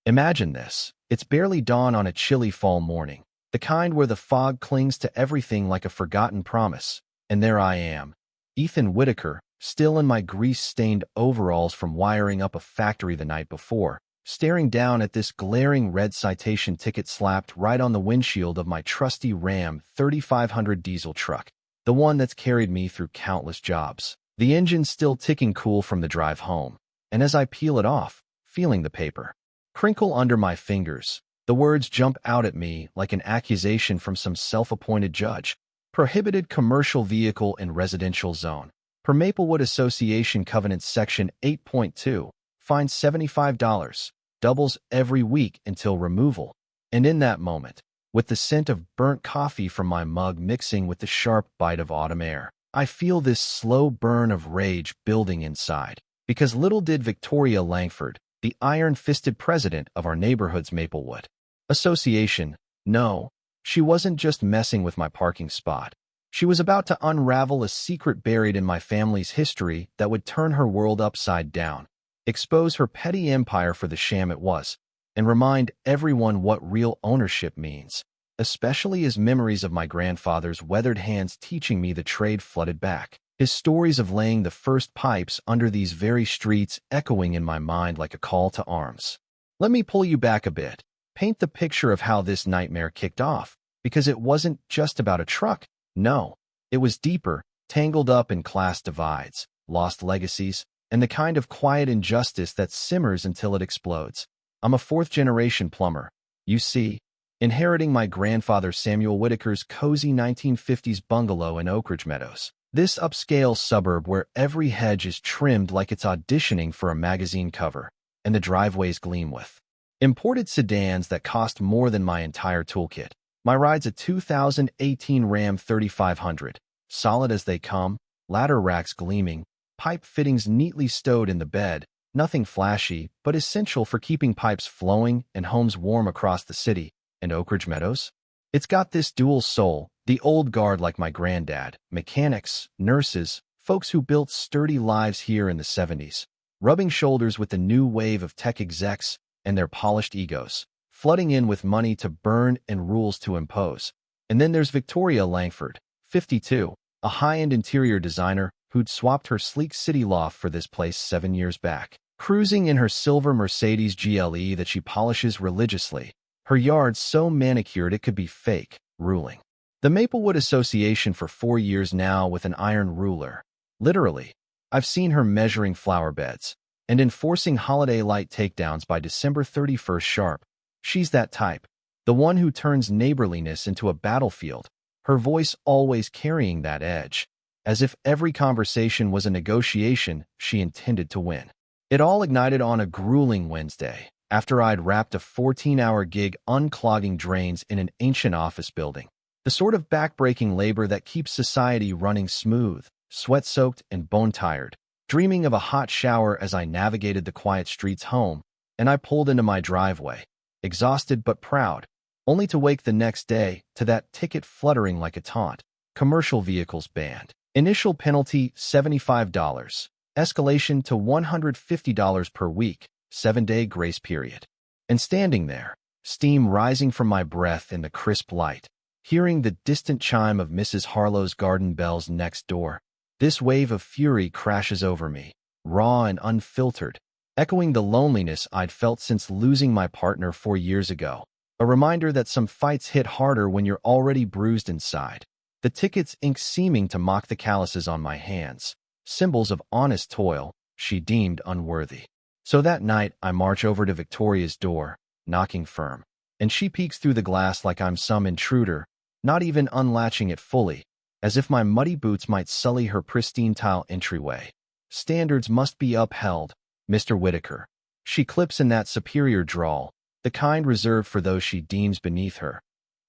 Imagine this. It's barely dawn on a chilly fall morning, the kind where the fog clings to everything like a forgotten promise. And there I am, Ethan Whitaker, still in my grease-stained overalls from wiring up a factory the night before, staring down at this glaring red citation ticket slapped right on the windshield of my trusty Ram 3500 diesel truck, the one that's carried me through countless jobs. The engine's still ticking cool from the drive home, and as I peel it off, feeling the paper crinkle under my fingers, the words jump out at me like an accusation from some self-appointed judge. Prohibited commercial vehicle in residential zone. Per Maplewood Association Covenant Section 8.2, fine $75, doubles every week until removal. And in that moment, with the scent of burnt coffee from my mug mixing with the sharp bite of autumn air, I feel this slow burn of rage building inside. Because little did Victoria Langford, the iron-fisted president of our neighborhood's Maplewood Association, know, she wasn't just messing with my parking spot. She was about to unravel a secret buried in my family's history that would turn her world upside down, expose her petty empire for the sham it was, and remind everyone what real ownership means, especially as memories of my grandfather's weathered hands teaching me the trade flooded back. His stories of laying the first pipes under these very streets echoing in my mind like a call to arms. Let me pull you back a bit, paint the picture of how this nightmare kicked off, because it wasn't just about a truck. No, it was deeper, tangled up in class divides, lost legacies, and the kind of quiet injustice that simmers until it explodes. I'm a fourth-generation plumber, you see, inheriting my grandfather Samuel Whitaker's cozy 1950s bungalow in Oak Ridge Meadows. This upscale suburb where every hedge is trimmed like it's auditioning for a magazine cover, and the driveways gleam with imported sedans that cost more than my entire toolkit. My ride's a 2018 Ram 3500, solid as they come, ladder racks gleaming, pipe fittings neatly stowed in the bed, nothing flashy, but essential for keeping pipes flowing and homes warm across the city. And Oak Ridge Meadows? It's got this dual soul, the old guard like my granddad, mechanics, nurses, folks who built sturdy lives here in the 70s, rubbing shoulders with the new wave of tech execs and their polished egos, flooding in with money to burn and rules to impose. And then there's Victoria Langford, 52, a high-end interior designer who'd swapped her sleek city loft for this place 7 years back, cruising in her silver Mercedes GLE that she polishes religiously, her yard so manicured it could be fake, ruling the Maplewood Association for 4 years now with an iron ruler. Literally, I've seen her measuring flower beds and enforcing holiday light takedowns by December 31st sharp. She's that type, the one who turns neighborliness into a battlefield, her voice always carrying that edge, as if every conversation was a negotiation she intended to win. It all ignited on a grueling Wednesday, after I'd wrapped a 14-hour gig unclogging drains in an ancient office building. The sort of back-breaking labor that keeps society running smooth, sweat-soaked and bone-tired, dreaming of a hot shower as I navigated the quiet streets home, and I pulled into my driveway, exhausted but proud, only to wake the next day to that ticket fluttering like a taunt. Commercial vehicles banned. Initial penalty $75. Escalation to $150 per week, 7-day grace period. And standing there, steam rising from my breath in the crisp light, hearing the distant chime of Mrs. Harlow's garden bells next door, this wave of fury crashes over me, raw and unfiltered, echoing the loneliness I'd felt since losing my partner 4 years ago. A reminder that some fights hit harder when you're already bruised inside. The ticket's ink seeming to mock the calluses on my hands, symbols of honest toil she deemed unworthy. So that night, I march over to Victoria's door, knocking firm, and she peeks through the glass like I'm some intruder, not even unlatching it fully, as if my muddy boots might sully her pristine tile entryway. Standards must be upheld, Mr. Whitaker. She clips in that superior drawl, the kind reserved for those she deems beneath her.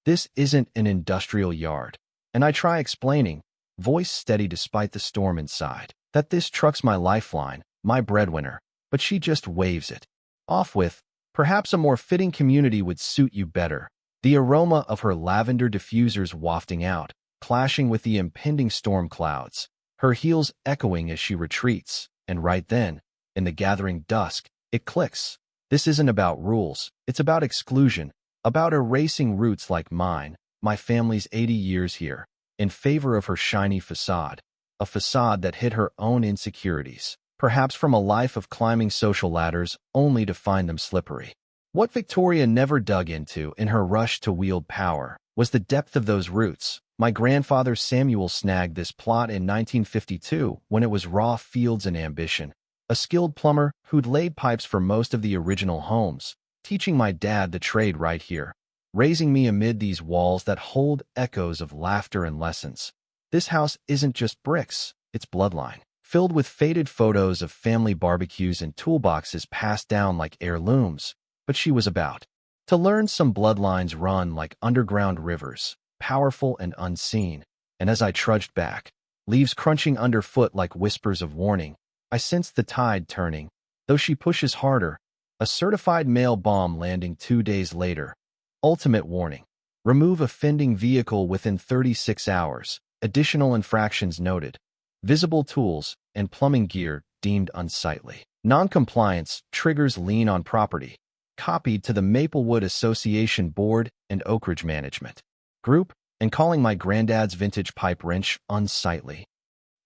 This isn't an industrial yard. And I try explaining, voice steady despite the storm inside, that this truck's my lifeline, my breadwinner, but she just waves it off with, perhaps a more fitting community would suit you better. The aroma of her lavender diffusers wafting out, clashing with the impending storm clouds, her heels echoing as she retreats, and right then, in the gathering dusk, it clicks. This isn't about rules, it's about exclusion, about erasing roots like mine, my family's 80 years here, in favor of her shiny facade, a facade that hid her own insecurities, perhaps from a life of climbing social ladders only to find them slippery. What Victoria never dug into in her rush to wield power was the depth of those roots. My grandfather Samuel snagged this plot in 1952 when it was raw fields and ambition. A skilled plumber who'd laid pipes for most of the original homes, teaching my dad the trade right here, raising me amid these walls that hold echoes of laughter and lessons. This house isn't just bricks, it's bloodline, filled with faded photos of family barbecues and toolboxes passed down like heirlooms. But she was about to learn some bloodlines run like underground rivers, powerful and unseen. And as I trudged back, leaves crunching underfoot like whispers of warning, I sensed the tide turning. Though she pushes harder, a certified mail bomb landing 2 days later. Ultimate warning. Remove offending vehicle within 36 hours. Additional infractions noted. Visible tools and plumbing gear deemed unsightly. Noncompliance triggers lien on property. Copied to the Maplewood Association Board and Oak Ridge Management Group, and calling my granddad's vintage pipe wrench unsightly.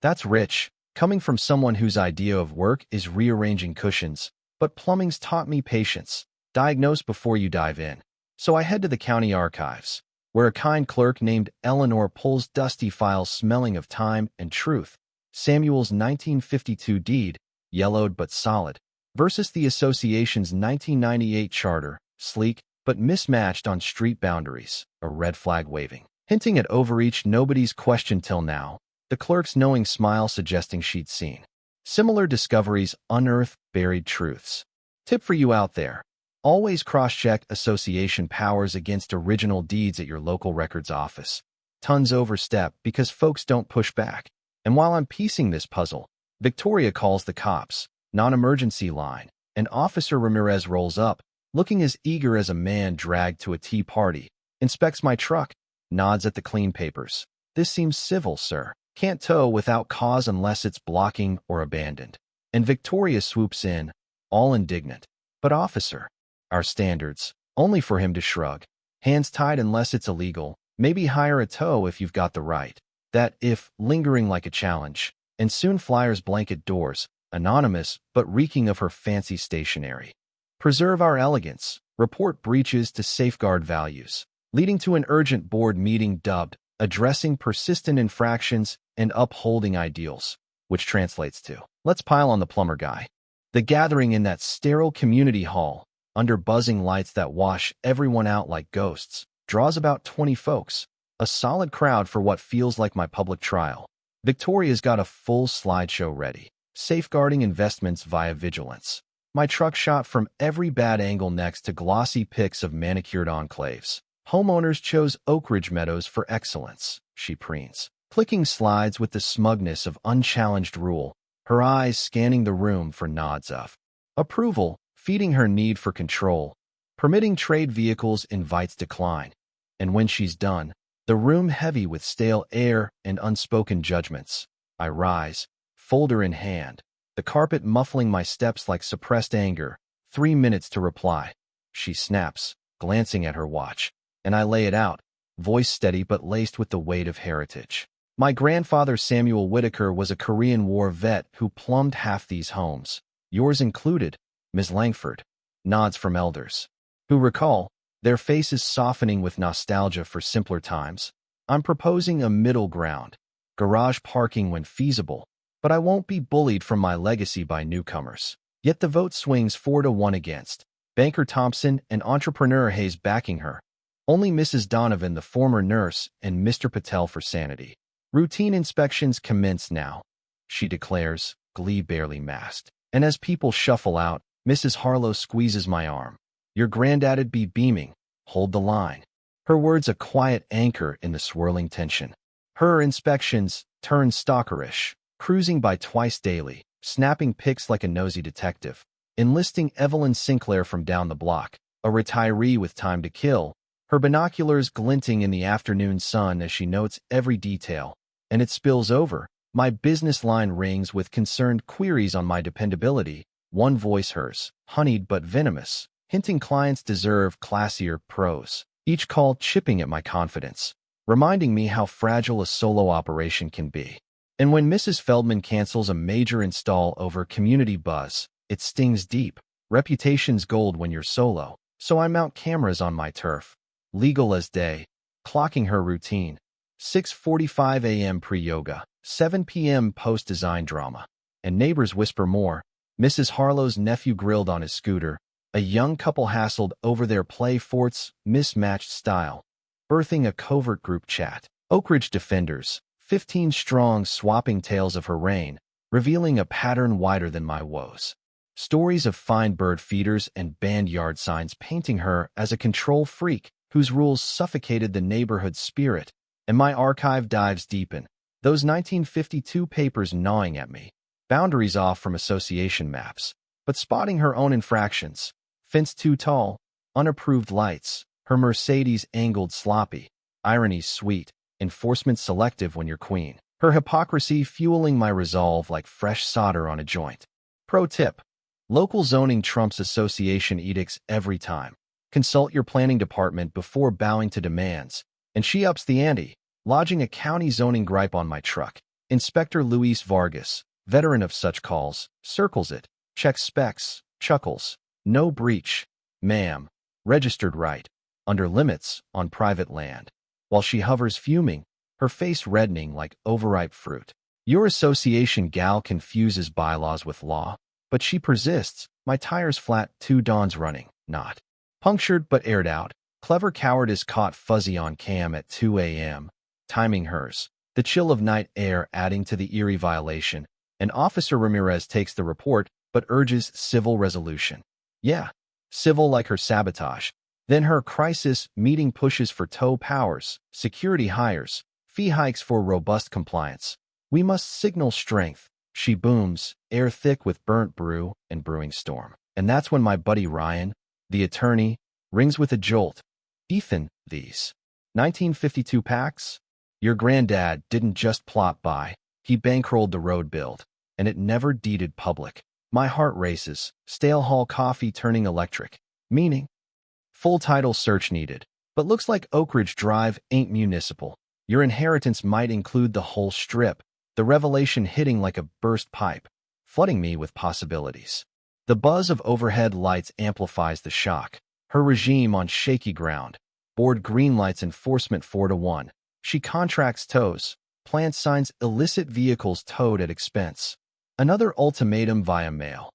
That's rich, coming from someone whose idea of work is rearranging cushions, but plumbing's taught me patience. Diagnose before you dive in. So I head to the county archives, where a kind clerk named Eleanor pulls dusty files smelling of time and truth. Samuel's 1952 deed, yellowed but solid, versus the association's 1998 charter, sleek but mismatched on street boundaries, a red flag waving. Hinting at overreach nobody's questioned till now, the clerk's knowing smile suggesting she'd seen. Similar discoveries unearth buried truths. Tip for you out there. Always cross-check association powers against original deeds at your local records office. Tons overstep because folks don't push back. And while I'm piecing this puzzle, Victoria calls the cops, non-emergency line, and Officer Ramirez rolls up, looking as eager as a man dragged to a tea party, inspects my truck, nods at the clean papers. This seems civil, sir. Can't tow without cause unless it's blocking or abandoned. And Victoria swoops in, all indignant. But officer, our standards, only for him to shrug. Hands tied unless it's illegal, maybe hire a tow if you've got the right. That if, lingering like a challenge, and soon flyers blanket doors, anonymous but reeking of her fancy stationery. Preserve our elegance, report breaches to safeguard values, leading to an urgent board meeting dubbed Addressing Persistent Infractions and Upholding Ideals, which translates to, let's pile on the plumber guy. The gathering in that sterile community hall, under buzzing lights that wash everyone out like ghosts, draws about 20 folks, a solid crowd for what feels like my public trial. Victoria's got a full slideshow ready, safeguarding investments via vigilance. My truck shot from every bad angle next to glossy pics of manicured enclaves. Homeowners chose Oak Ridge Meadows for excellence, she preens, clicking slides with the smugness of unchallenged rule, her eyes scanning the room for nods of approval, feeding her need for control. Permitting trade vehicles invites decline. And when she's done, the room heavy with stale air and unspoken judgments, I rise, folder in hand, the carpet muffling my steps like suppressed anger. 3 minutes to reply. She snaps, glancing at her watch, and I lay it out, voice steady but laced with the weight of heritage. My grandfather Samuel Whitaker was a Korean War vet who plumbed half these homes, yours included, Ms. Langford. Nods from elders, who recall, their faces softening with nostalgia for simpler times. I'm proposing a middle ground, garage parking when feasible, but I won't be bullied from my legacy by newcomers. Yet the vote swings 4-1 against Banker Thompson and entrepreneur Hayes backing her. Only Mrs. Donovan, the former nurse, and Mr. Patel for sanity. Routine inspections commence now, she declares, glee barely masked. And as people shuffle out, Mrs. Harlow squeezes my arm. Your granddad'd be beaming. Hold the line. Her words a quiet anchor in the swirling tension. Her inspections turn stalkerish, cruising by twice daily, snapping pics like a nosy detective, enlisting Evelyn Sinclair from down the block, a retiree with time to kill, her binoculars glinting in the afternoon sun as she notes every detail. And it spills over. My business line rings with concerned queries on my dependability. one voice hers, honeyed but venomous, hinting clients deserve classier pros. Each call chipping at my confidence, reminding me how fragile a solo operation can be. And when Mrs. Feldman cancels a major install over community buzz, it stings deep. Reputation's gold when you're solo, so I mount cameras on my turf. Legal as day, clocking her routine. 6:45 a.m. pre-yoga, 7 p.m. post-design drama. And neighbors whisper more. Mrs. Harlow's nephew grilled on his scooter. A young couple hassled over their play fort's mismatched style, birthing a covert group chat. Oak Ridge defenders, 15 strong, swapping tales of her reign, revealing a pattern wider than my woes. Stories of fine bird feeders and banned yard signs painting her as a control freak whose rules suffocated the neighborhood spirit. And my archive dives deepen, those 1952 papers gnawing at me, boundaries off from association maps, but spotting her own infractions. Fence too tall, unapproved lights, her Mercedes angled sloppy, irony sweet, enforcement selective when you're queen. Her hypocrisy fueling my resolve like fresh solder on a joint. Pro tip: local zoning trumps association edicts every time. Consult your planning department before bowing to demands. And she ups the ante, lodging a county zoning gripe on my truck. Inspector Luis Vargas, veteran of such calls, circles it, checks specs, chuckles. No breach, ma'am. Registered right. Under limits, on private land. While she hovers fuming, her face reddening like overripe fruit. Your association gal confuses bylaws with law, but she persists. My tires flat, 2 dawns running, not punctured but aired out. Clever cowardice caught fuzzy on cam at 2 a.m. Timing hers. The chill of night air adding to the eerie violation. And Officer Ramirez takes the report, but urges civil resolution. Yeah, civil like her sabotage. Then her crisis meeting pushes for tow powers, security hires, fee hikes for robust compliance. We must signal strength. She booms, air thick with burnt brew and brewing storm. And that's when my buddy Ryan, the attorney, rings with a jolt. Ethan, these 1952 packs? Your granddad didn't just plop by. He bankrolled the road build, and it never deeded public. My heart races, stale hall coffee turning electric. Meaning? Full title search needed. But looks like Oak Ridge Drive ain't municipal. Your inheritance might include the whole strip. The revelation hitting like a burst pipe, flooding me with possibilities. The buzz of overhead lights amplifies the shock. Her regime on shaky ground. Board green lights enforcement 4-1. She contracts tows. Plant signs illicit vehicles towed at expense. Another ultimatum via mail.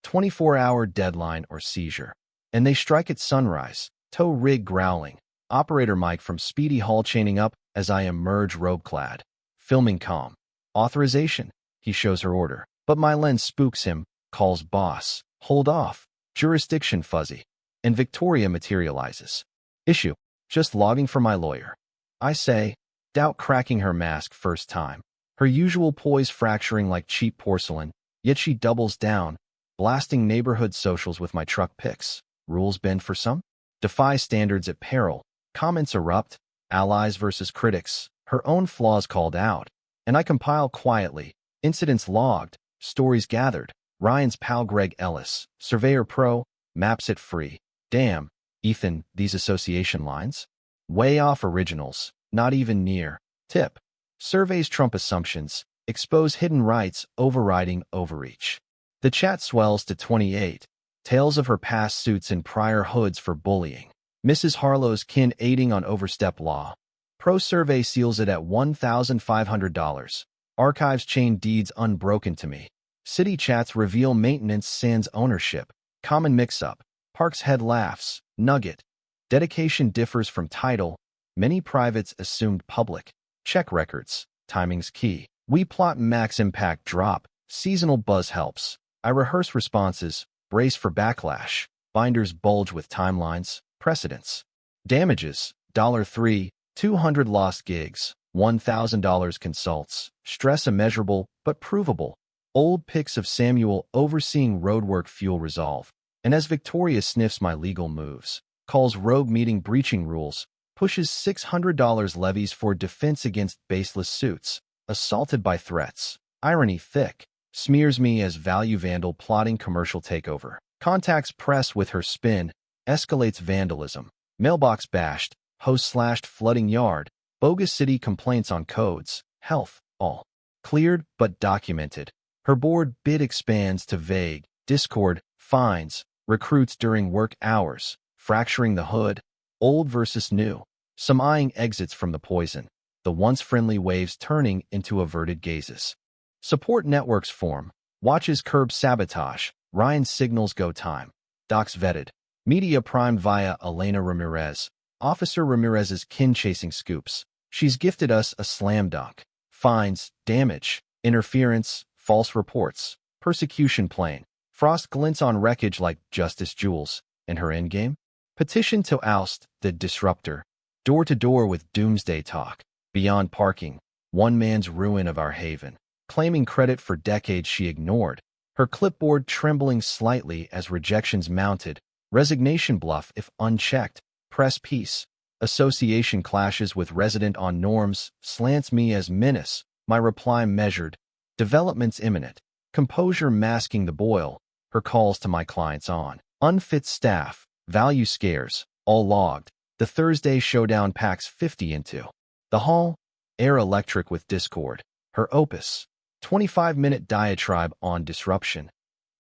24-hour deadline or seizure. And they strike at sunrise. Tow rig growling. Operator Mike from Speedy Hall chaining up as I emerge robe-clad. Filming calm. Authorization. He shows her order. But my lens spooks him. Calls boss. Hold off. Jurisdiction fuzzy. And Victoria materializes. Issue. Just logging for my lawyer. I say, doubt cracking her mask first time. Her usual poise fracturing like cheap porcelain, yet she doubles down, blasting neighborhood socials with my truck pics. Rules bend for some? Defy standards at peril. Comments erupt, allies versus critics, her own flaws called out. And I compile quietly, incidents logged, stories gathered. Ryan's pal Greg Ellis, Surveyor Pro, maps it free. Damn, Ethan, these association lines? Way off originals, not even near. Tip. Surveys trump assumptions, expose hidden rights, overriding overreach. The chat swells to 28. Tales of her past suits and prior hoods for bullying. Mrs. Harlow's kin aiding on overstep law. Pro survey seals it at $1,500. Archives chain deeds unbroken to me. City chats reveal maintenance sans ownership. Common mix-up. Parks head laughs. Nugget. Dedication differs from title. Many privates assumed public. Check records. Timing's key. We plot max impact drop. Seasonal buzz helps. I rehearse responses. Brace for backlash. Binders bulge with timelines. Precedents. Damages. $3. 200 lost gigs. $1,000 consults. Stress immeasurable, but provable. Old pics of Samuel overseeing roadwork fuel resolve. And as Victoria sniffs my legal moves, calls rogue meeting breaching rules, pushes $600 levies for defense against baseless suits, assaulted by threats. Irony thick. Smears me as value vandal plotting commercial takeover. Contacts press with her spin. Escalates vandalism. Mailbox bashed. Host slashed flooding yard. Bogus city complaints on codes. Health. All cleared but documented. Her board bid expands to vague. Discord. Fines. Recruits during work hours. Fracturing the hood. Old versus new. Some eyeing exits from the poison. The once friendly waves turning into averted gazes. Support networks form. Watches curb sabotage. Ryan's signals go time. Docs vetted. Media primed via Elena Ramirez. Officer Ramirez's kin-chasing scoops. She's gifted us a slam dunk. Fines, damage, interference, false reports, persecution plane. Frost glints on wreckage like Justice Jules. In her endgame? Petition to oust the disruptor. Door to door with doomsday talk. Beyond parking. One man's ruin of our haven. Claiming credit for decades she ignored. Her clipboard trembling slightly as rejections mounted. Resignation bluff if unchecked. Press peace. Association clashes with resident on norms. Slants me as menace. My reply measured. Developments imminent. Composure masking the boil. Her calls to my clients on. Unfit staff. Value scares. All logged. The Thursday showdown packs 50 into the hall. Air electric with discord. Her opus. 25-minute diatribe on disruption.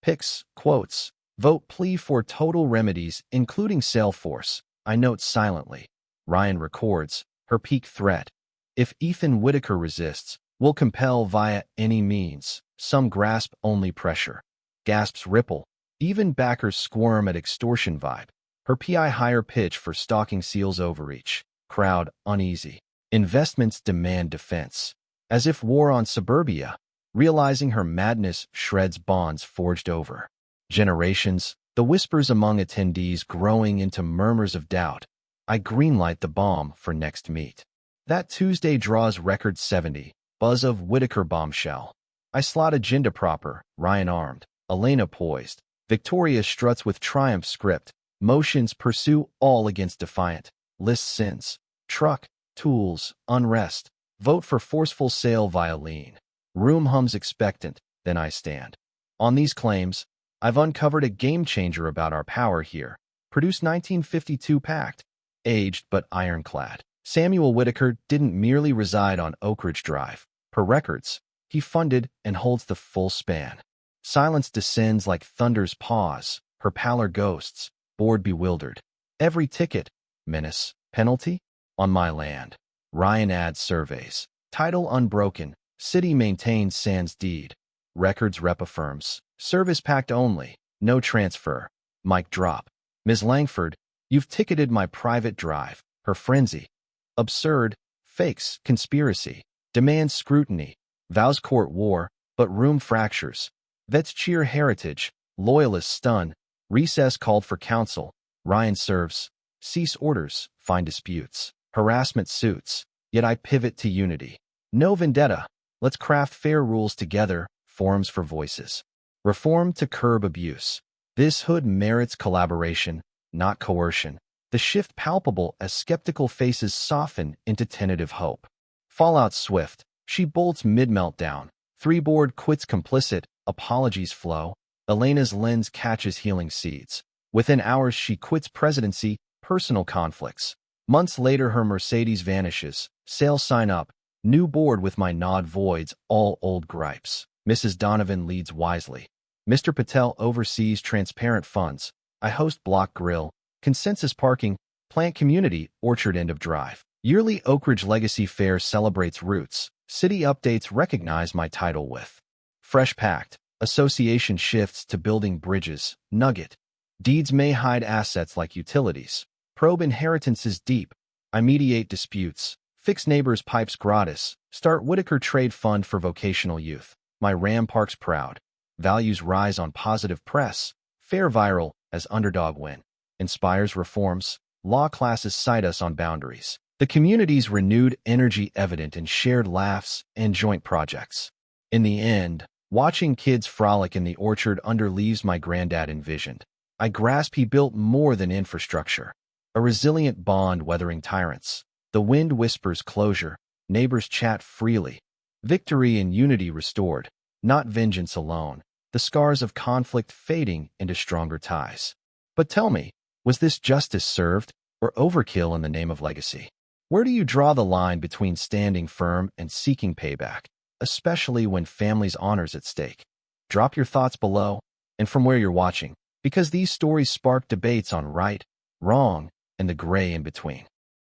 Picks, quotes, vote plea for total remedies, including Salesforce. I note silently. Ryan records, her peak threat. If Ethan Whitaker resists, we'll compel via any means. Some grasp only pressure. Gasps ripple. Even backers squirm at extortion vibe. Her PI higher pitch for stalking seals overreach. Crowd uneasy. Investments demand defense. As if war on suburbia. Realizing her madness shreds bonds forged over generations, the whispers among attendees growing into murmurs of doubt. I greenlight the bomb for next meet. That Tuesday draws record 70, buzz of Whitaker bombshell. I slot agenda proper, Ryan armed, Elena poised. Victoria struts with triumph script. Motions pursue all against defiant. List sins. Truck, tools, unrest. Vote for forceful sale violin. Room hums expectant, then I stand. On these claims, I've uncovered a game changer about our power here. Produced 1952 pact. Aged but ironclad. Samuel Whitaker didn't merely reside on Oak Ridge Drive. Per records, he funded and holds the full span. Silence descends like thunder's pause. Her pallor ghosts, bored bewildered. Every ticket, menace, penalty? On my land. Ryan adds surveys. Title unbroken. City maintains sans deed. Records rep affirms. Service packed only. No transfer. Mic drop. Ms. Langford, you've ticketed my private drive. Her frenzy. Absurd. Fakes. Conspiracy. Demands scrutiny. Vows court war, but room fractures. Vets cheer heritage. Loyalists stun. Recess called for counsel. Ryan serves. Cease orders. Find disputes. Harassment suits. Yet I pivot to unity. No vendetta. Let's craft fair rules together, forums for voices. Reform to curb abuse. This hood merits collaboration, not coercion. The shift palpable as skeptical faces soften into tentative hope. Fallout swift. She bolts mid-meltdown. Three-board quits complicit. Apologies flow. Elena's lens catches healing seeds. Within hours she quits presidency, personal conflicts. Months later her Mercedes vanishes. Sales sign up. New board with my nod voids all old gripes. Mrs. Donovan leads wisely. Mr. Patel oversees transparent funds. I host block grill, consensus parking, plant community, orchard end of drive. Yearly Oak Ridge Legacy Fair celebrates roots. City updates recognize my title with. Fresh pact. Association shifts to building bridges. Nugget. Deeds may hide assets like utilities. Probe inheritances deep. I mediate disputes. Fix neighbors' pipes gratis. Start Whitaker Trade Fund for vocational youth. My Ram Park's proud. Values rise on positive press. Fair viral as underdog win. Inspires reforms. Law classes cite us on boundaries. The community's renewed energy evident in shared laughs and joint projects. In the end, watching kids frolic in the orchard under leaves my granddad envisioned. I grasp he built more than infrastructure. A resilient bond weathering tyrants. The wind whispers closure, neighbors chat freely. Victory and unity restored. not vengeance alone, the scars of conflict fading into stronger ties. But tell me, was this justice served, or overkill in the name of legacy? Where do you draw the line between standing firm and seeking payback, especially when family's honor's at stake? Drop your thoughts below, and from where you're watching, because these stories spark debates on right, wrong, and the gray in between.